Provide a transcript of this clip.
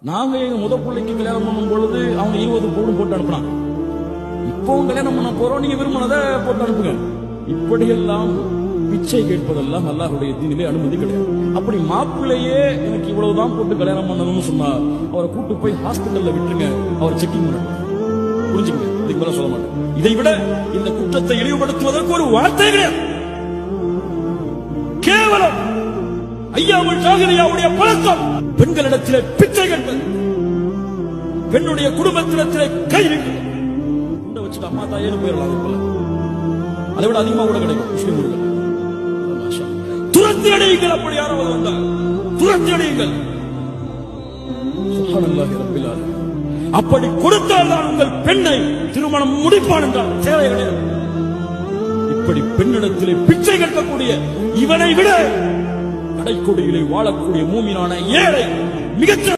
நாங்க எங்க பிள்ளைக்கு கல்யாணம் பண்ணும் பொழுது அவங்க 20 பவுன் போட்டு அனுப்புனாங்க. இப்பவும் கல்யாணம் பண்ண போறோம், நீங்க விரும்பினதை போட்டு அனுப்புங்க. இப்படியெல்லாம் பிச்சை கேட்பதெல்லாம் அல்லாஹ்வுடைய தீனிலே அனுமதி கிடையாது. அப்படி மாப்பிள்ளையே எனக்கு இவ்வளவுதான் போட்டு கல்யாணம் பண்ணணும்னு சொன்னா அவரை கூட்டு போய் ஹாஸ்பிட்டல்ல விட்டுருங்க, அவர் செக்கிங் பண்ணணும். புரிஞ்சுங்க, இதுக்கு மேல சொல்ல மாட்டேன். இதை விட இந்த குற்றத்தை இழிவுபடுத்துவதற்கு ஒரு வார்த்தை கிடையாது. கேவலம் ஐயாவுல் ஜாஹிலியாவுடைய பழக்கம் பெண்களிடத்திலே பிச்சை கேட்பது, பெண்ணுடைய குடும்பத்திடத்திலே கை நீட்டுவது. வச்சுட்டு அம்மா தாயே போயிடலாம், அதை விட அதிகமா கூட கிடைக்கும் முஸ்லிம்கள். துரத்தி அடையுங்கள், அப்படி யாராவது வந்தால் துரத்தி அடையுங்கள். சுப்ஹானல்லாஹி ரப்பில் ஆலமீன். அப்படி கொடுத்தால் தான் உங்கள் பெண்ணை திருமணம் முடிப்பான் என்றால் தேவை கிடையாது. இப்படி பெண்ணிடத்திலே பிச்சை கேட்கக்கூடிய இவனை விட கடைக்கோடியிலே வாழக்கூடிய மூமினான ஏழை மிகச்